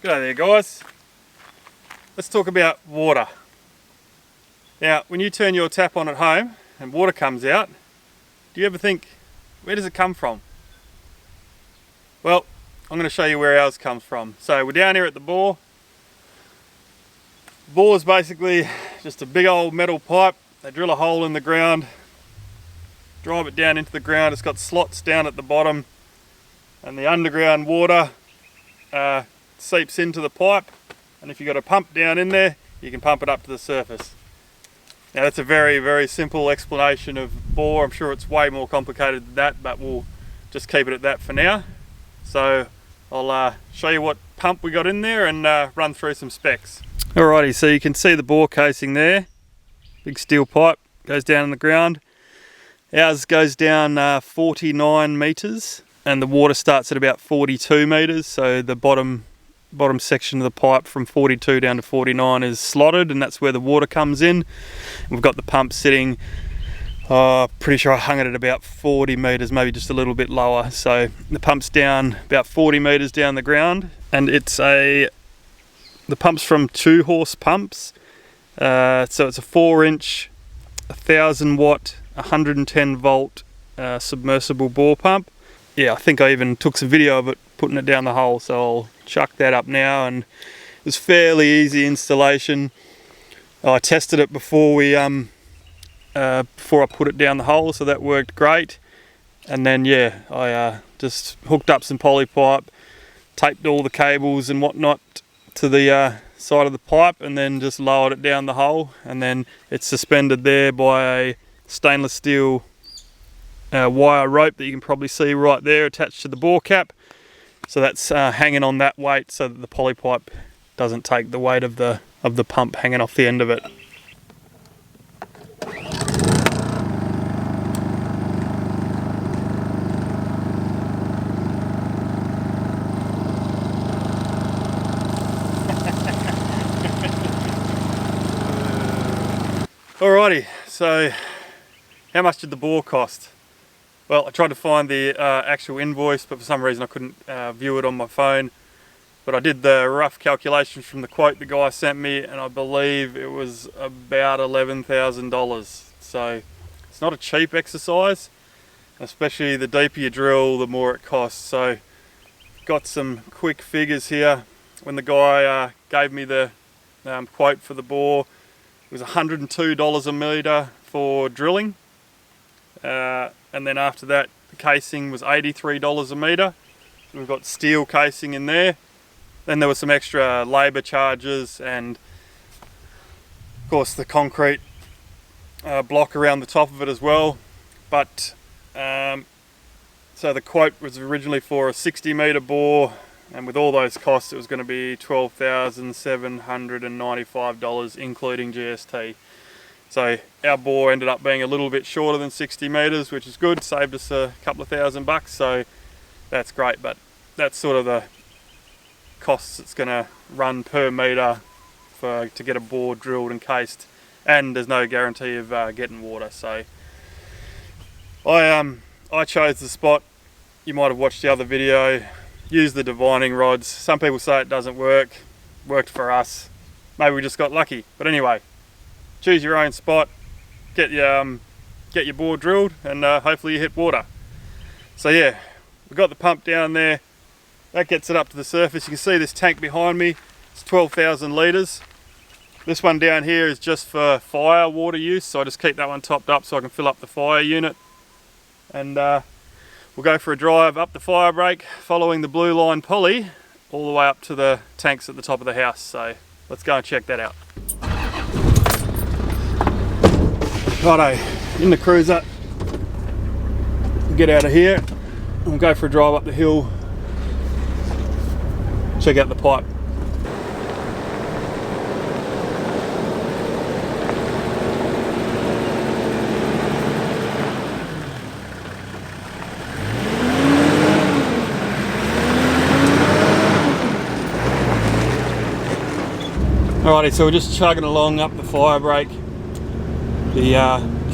G'day there guys. Let's talk about water. Now when you turn your tap on at home and water comes out, do you ever think, where does it come from? Well, I'm going to show you where ours comes from. So we're down here at the bore. The bore is basically just a big old metal pipe. They drill a hole in the ground, drive it down into the ground. It's got slots down at the bottom, and the underground water seeps into the pipe, and if you've got a pump down in there, you can pump it up to the surface. Now that's a very simple explanation of bore. I'm sure it's way more complicated than that, but we'll just keep it at that for now. So I'll show you what pump we got in there and run through some specs. Alrighty, so you can see the bore casing there. Big steel pipe goes down in the ground. Ours goes down 49 meters, and the water starts at about 42 meters. So the bottom section of the pipe from 42 down to 49 is slotted, and that's where the water comes in. We've got the pump sitting, pretty sure I hung it at about 40 meters, maybe just a little bit lower. So the pump's down about 40 meters down the ground, and the pump's from 2-horse pumps. So it's a 4-inch, 1,000 watt, 110 volt submersible bore pump. Yeah, I think I even took some video of it putting it down the hole, so I'll chuck that up now. And it was fairly easy installation. I tested it before I put it down the hole, so that worked great. And then yeah, I just hooked up some poly pipe, taped all the cables and whatnot to the side of the pipe, and then just lowered it down the hole, and then it's suspended there by a stainless steel wire rope that you can probably see right there attached to the bore cap. So that's hanging on that weight so that the poly pipe doesn't take the weight of the pump hanging off the end of it. Alrighty, so how much did the bore cost? Well, I tried to find the actual invoice, but for some reason I couldn't view it on my phone. But I did the rough calculations from the quote the guy sent me, and I believe it was about $11,000. So it's not a cheap exercise, especially the deeper you drill, the more it costs. So got some quick figures here. When the guy gave me the quote for the bore, it was $102 a metre for drilling. And then after that, the casing was $83 a metre. So we've got steel casing in there. Then there were some extra labour charges, and of course the concrete block around the top of it as well. But so the quote was originally for a 60 metre bore, and with all those costs it was going to be $12,795 including GST. So our bore ended up being a little bit shorter than 60 meters, which is good, saved us a couple of $1,000, so that's great. But that's sort of the costs it's going to run per meter to get a bore drilled and cased, and there's no guarantee of getting water. So I chose the spot. You might have watched the other video. Use the divining rods. Some people say it doesn't work. Worked for us. Maybe we just got lucky. But anyway, choose your own spot, get your bore drilled, and hopefully you hit water. So yeah, we've got the pump down there. That gets it up to the surface. You can see this tank behind me. It's 12,000 litres. This one down here is just for fire water use, so I just keep that one topped up so I can fill up the fire unit. And we'll go for a drive up the fire break, following the blue line pulley all the way up to the tanks at the top of the house. So let's go and check that out. Righto, in the cruiser, get out of here and we'll go for a drive up the hill, check out the pipe. Alrighty, so we're just chugging along up the fire break. The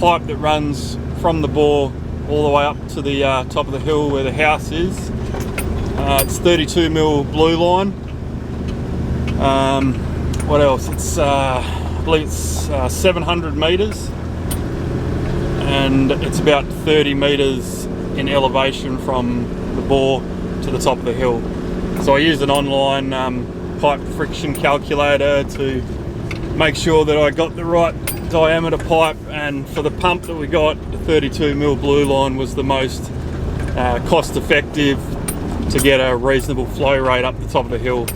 pipe that runs from the bore all the way up to the top of the hill where the house is, it's 32mm blue line. What else? It's I believe it's 700 meters, and it's about 30 meters in elevation from the bore to the top of the hill. So I used an online pipe friction calculator to make sure that I got the right diameter pipe, and for the pump that we got, the 32mm blue line was the most cost effective to get a reasonable flow rate up the top of the hill.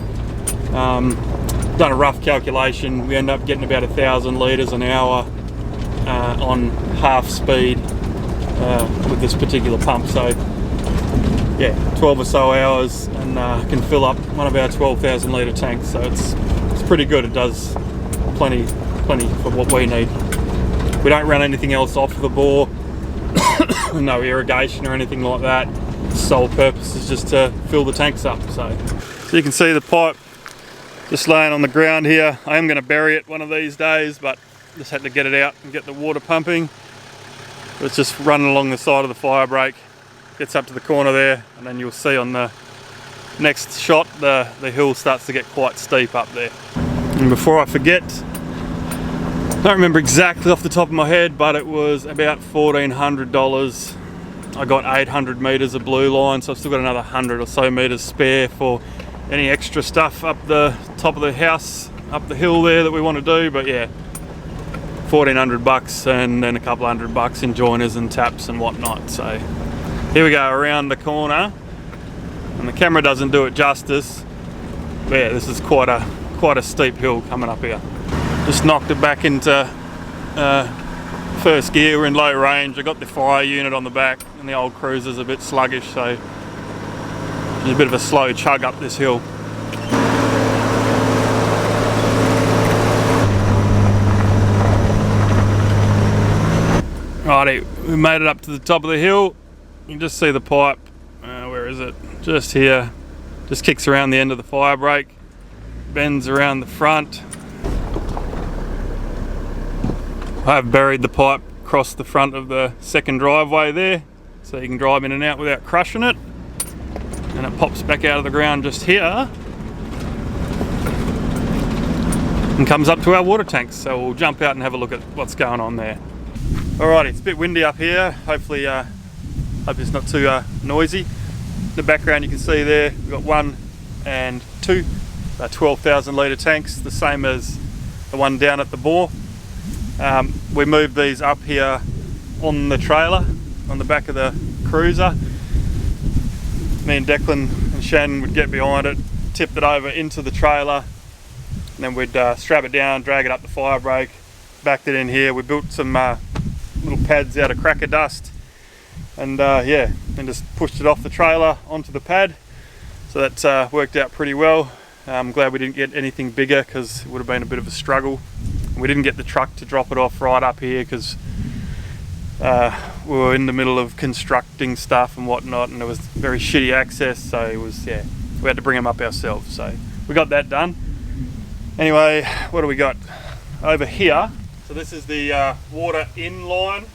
Done a rough calculation, we end up getting about 1,000 litres an hour on half speed with this particular pump. So yeah, 12 or so hours, and can fill up one of our 12,000 litre tanks. So it's pretty good. It does plenty for what we need. We don't run anything else off the bore, no irrigation or anything like that. The sole purpose is just to fill the tanks up. So you can see the pipe just laying on the ground here. I am going to bury it one of these days, but just had to get it out and get the water pumping. It's just running along the side of the fire break, gets up to the corner there, and then you'll see on the next shot the hill starts to get quite steep up there. And before I forget, I don't remember exactly off the top of my head, but it was about $1,400. I got 800 meters of blue line, so I've still got another 100 or so meters spare for any extra stuff up the top of the house, up the hill there that we want to do. But yeah, $1,400 and then a couple $100 in joiners and taps and whatnot. So here we go around the corner, and the camera doesn't do it justice. But yeah, this is quite a steep hill coming up here. Just knocked it back into first gear. We're in low range. I got the fire unit on the back, and the old cruiser's a bit sluggish, so there's a bit of a slow chug up this hill. Righty, we made it up to the top of the hill. You can just see the pipe. Where is it? Just here. Just kicks around the end of the fire break, bends around the front. I've buried the pipe across the front of the second driveway there, so you can drive in and out without crushing it. And it pops back out of the ground just here and comes up to our water tanks. So we'll jump out and have a look at what's going on there. Alrighty, it's a bit windy up here. Hopefully, hope it's not too noisy. In the background you can see there, we've got 1 and 2, 12,000 litre tanks, the same as the one down at the bore. We moved these up here on the trailer, on the back of the cruiser. Me and Declan and Shannon would get behind it, tip it over into the trailer, and then we'd strap it down, drag it up the fire break, backed it in here. We built some little pads out of cracker dust, and yeah, and just pushed it off the trailer onto the pad. So that worked out pretty well. I'm glad we didn't get anything bigger, because it would have been a bit of a struggle. We didn't get the truck to drop it off right up here because we were in the middle of constructing stuff and whatnot, and it was very shitty access, so it was, yeah, we had to bring them up ourselves. So we got that done. Anyway, what do we got over here? So this is the water in line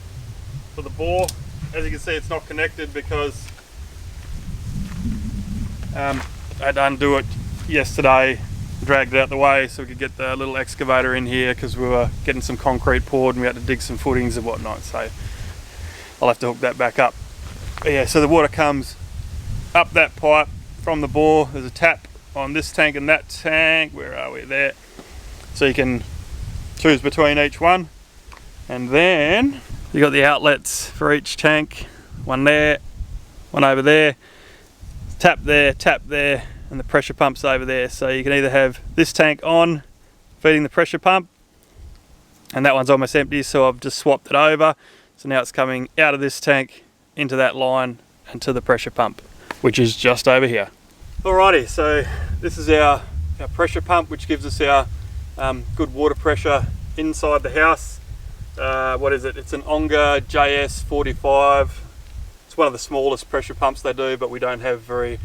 for the bore. As you can see, it's not connected because I had to undo it yesterday, dragged it out the way so we could get the little excavator in here, because we were getting some concrete poured and we had to dig some footings and whatnot. So I'll have to hook that back up. But yeah, so the water comes up that pipe from the bore. There's a tap on this tank and that tank. Where are we? There. So you can choose between each one, and then you got the outlets for each tank. One there, one over there. Tap there, and the pressure pump's over there. So you can either have this tank on, feeding the pressure pump, and that one's almost empty, so I've just swapped it over. So now it's coming out of this tank into that line and to the pressure pump, which is just over here. Alrighty, so this is our pressure pump, which gives us our good water pressure inside the house. What is it? It's an Onga JS45. It's one of the smallest pressure pumps they do, but we don't have very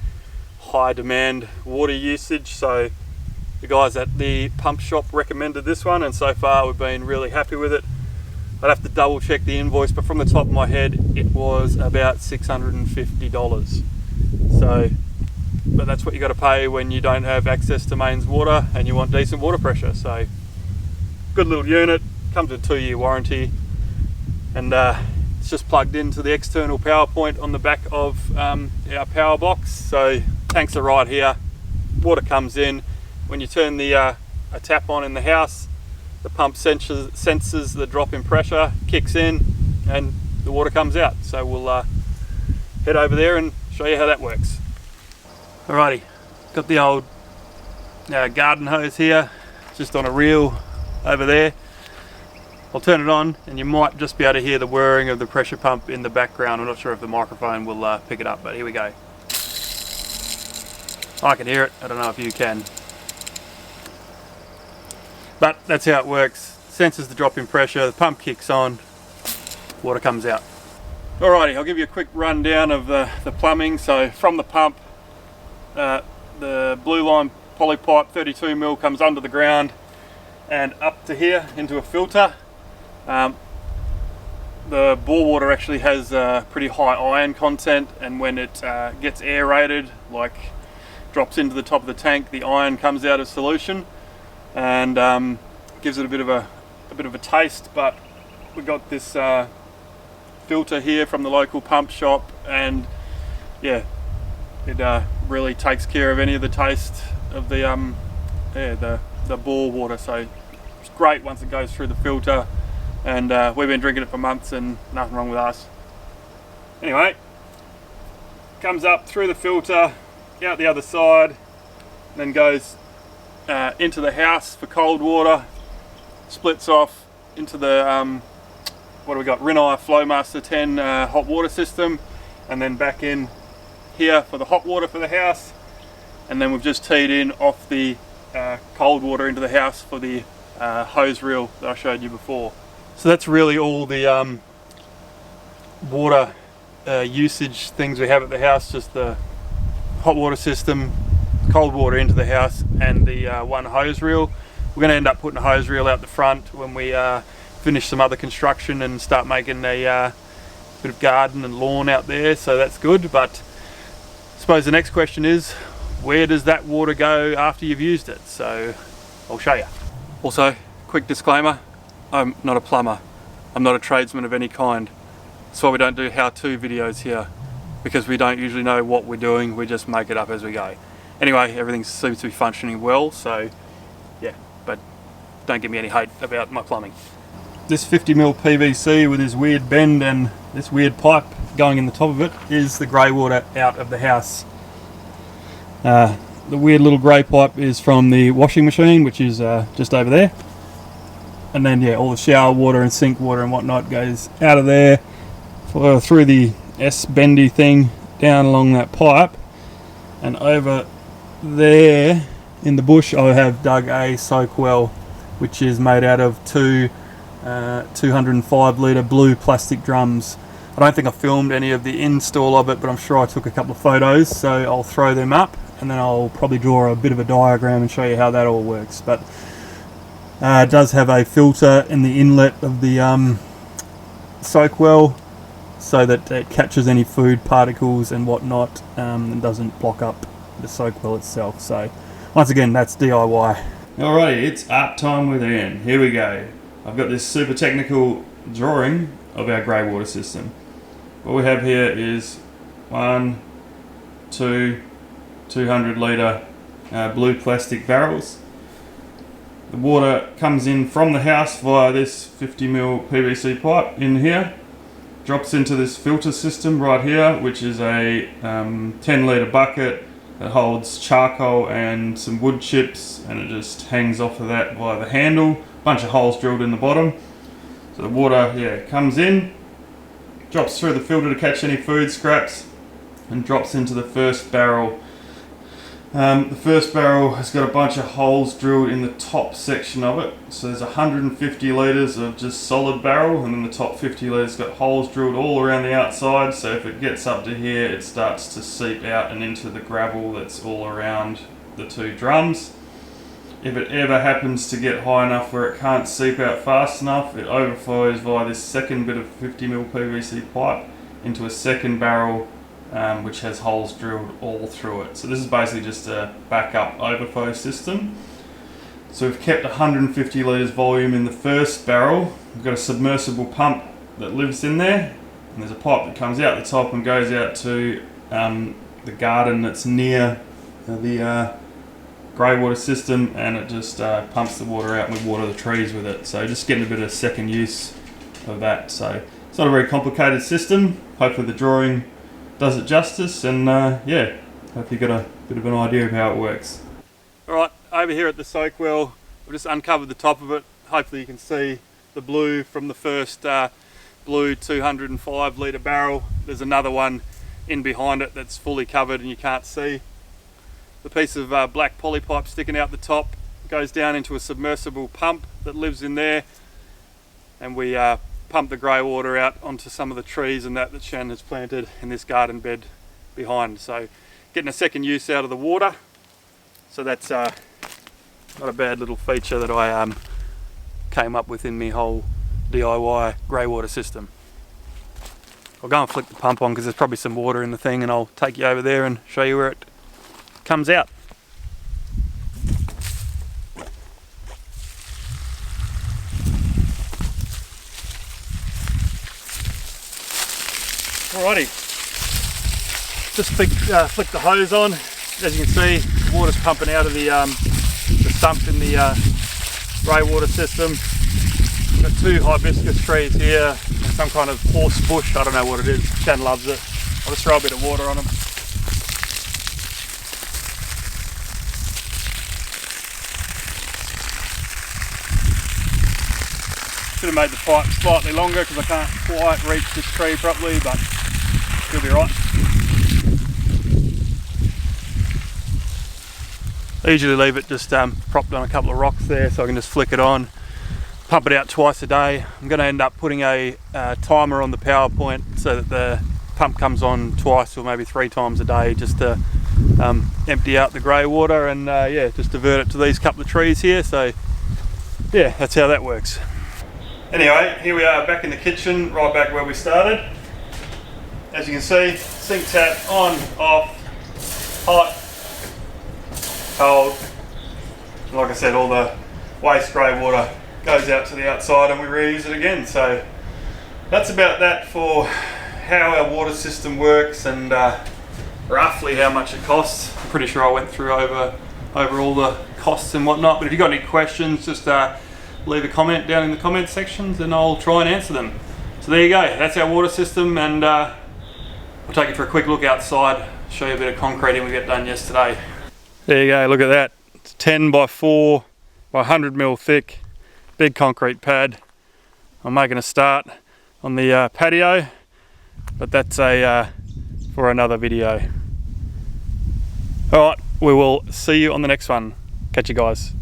high demand water usage, so the guys at the pump shop recommended this one, and so far we've been really happy with it. I'd have to double check the invoice, but from the top of my head it was about $650. So but that's what you got to pay when you don't have access to mains water and you want decent water pressure. So good little unit, comes with a 2-year warranty, and it's just plugged into the external power point on the back of our power box. So tanks are right here, water comes in. When you turn the a tap on in the house, the pump senses the drop in pressure, kicks in, and the water comes out. So we'll head over there and show you how that works. Alrighty, got the old garden hose here, just on a reel over there. I'll turn it on and you might just be able to hear the whirring of the pressure pump in the background. I'm not sure if the microphone will pick it up, but here we go. I can hear it, I don't know if you can. But that's how it works. Senses the drop in pressure, the pump kicks on, water comes out. Alrighty, I'll give you a quick rundown of the plumbing. So from the pump, the blue line poly pipe 32mm comes under the ground and up to here into a filter. The bore water actually has pretty high iron content, and when it gets aerated, like drops into the top of the tank, the iron comes out of solution and gives it a bit of a taste. But we got this filter here from the local pump shop, and yeah, it really takes care of any of the taste of the bore water. So it's great once it goes through the filter, and we've been drinking it for months and nothing wrong with us. Anyway, comes up through the filter, out the other side, then goes into the house for cold water, splits off into the what do we got, Rinnai Flowmaster 10 hot water system, and then back in here for the hot water for the house. And then we've just teed in off the cold water into the house for the hose reel that I showed you before. So that's really all the water usage things we have at the house, just the hot water system, cold water into the house, and the one hose reel. We're going to end up putting a hose reel out the front when we finish some other construction and start making a bit of garden and lawn out there, so that's good. But I suppose the next question is, where does that water go after you've used it? So I'll show you. Also, quick disclaimer, I'm not a plumber. I'm not a tradesman of any kind. That's why we don't do how-to videos here, because we don't usually know what we're doing, we just make it up as we go. Anyway, everything seems to be functioning well, so yeah, but don't give me any hate about my plumbing. This 50mm PVC with this weird bend and this weird pipe going in the top of it is the grey water out of the house. The weird little grey pipe is from the washing machine, which is just over there. And then yeah, all the shower water and sink water and whatnot goes out of there through the S-bendy thing down along that pipe, and over there in the bush I have dug a soak well, which is made out of two 205 litre blue plastic drums. I don't think I filmed any of the install of it, but I'm sure I took a couple of photos, so I'll throw them up and then I'll probably draw a bit of a diagram and show you how that all works. But it does have a filter in the inlet of the soak well, so that it catches any food particles and whatnot, and doesn't block up the soak well itself. So once again, that's DIY. Alrighty, it's art time with Ian. Here we go. I've got this super technical drawing of our grey water system. What we have here is 200 litre blue plastic barrels. The water comes in from the house via this 50mm PVC pipe in here, drops into this filter system right here, which is a 10 litre bucket that holds charcoal and some wood chips, and it just hangs off of that via the handle. Bunch of holes drilled in the bottom. So the water comes in, drops through the filter to catch any food scraps, and drops into the first barrel. The first barrel has got a bunch of holes drilled in the top section of it. So there's 150 litres of just solid barrel, and then the top 50 litres got holes drilled all around the outside. So if it gets up to here, it starts to seep out and into the gravel that's all around the two drums. If it ever happens to get high enough where it can't seep out fast enough, it overflows via this second bit of 50mm PVC pipe into a second barrel which has holes drilled all through it. So this is basically just a backup overflow system. So we've kept 150 litres volume in the first barrel. We've got a submersible pump that lives in there, and there's a pipe that comes out the top and goes out to the garden that's near the grey water system, and it just pumps the water out and we water the trees with it. So just getting a bit of second use of that. So it's not a very complicated system. Hopefully the drawing does it justice, and yeah, hope you got a bit of an idea of how it works. Alright, over here at the soak well, we've just uncovered the top of it. Hopefully you can see the blue from the first blue 205 litre barrel. There's another one in behind it that's fully covered and you can't see. The piece of black poly pipe sticking out the top goes down into a submersible pump that lives in there, and we pump the grey water out onto some of the trees and that Shannon has planted in this garden bed behind. So getting a second use out of the water. So that's not a bad little feature that I came up with in my whole DIY grey water system. I'll go and flick the pump on because there's probably some water in the thing, and I'll take you over there and show you where it comes out. Alrighty, just flick the hose on. As you can see, the water's pumping out of the sump in the grey water system. We've got two hibiscus trees here and some kind of horse bush, I don't know what it is. Shan loves it. I'll just throw a bit of water on them. Should have made the pipe slightly longer because I can't quite reach this tree properly, but it'll be right. I usually leave it just propped on a couple of rocks there so I can just flick it on, pump it out twice a day. I'm going to end up putting a timer on the power point so that the pump comes on twice or maybe 3 times a day, just to empty out the grey water and yeah, just divert it to these couple of trees here. So yeah, that's how that works. Anyway, here we are back in the kitchen, right back where we started. As you can see, sink tap on, off, hot, cold. Like I said, all the waste grey water goes out to the outside and we reuse it again. So that's about that for how our water system works and roughly how much it costs. I'm pretty sure I went through over all the costs and whatnot, but if you've got any questions, just leave a comment down in the comment sections and I'll try and answer them. So there you go, that's our water system, and I'll take you for a quick look outside, show you a bit of concreting we got done yesterday. There you go, look at that. It's 10 by 4 by 100 mil thick, big concrete pad. I'm making a start on the patio, but that's for another video. Alright, we will see you on the next one. Catch you guys.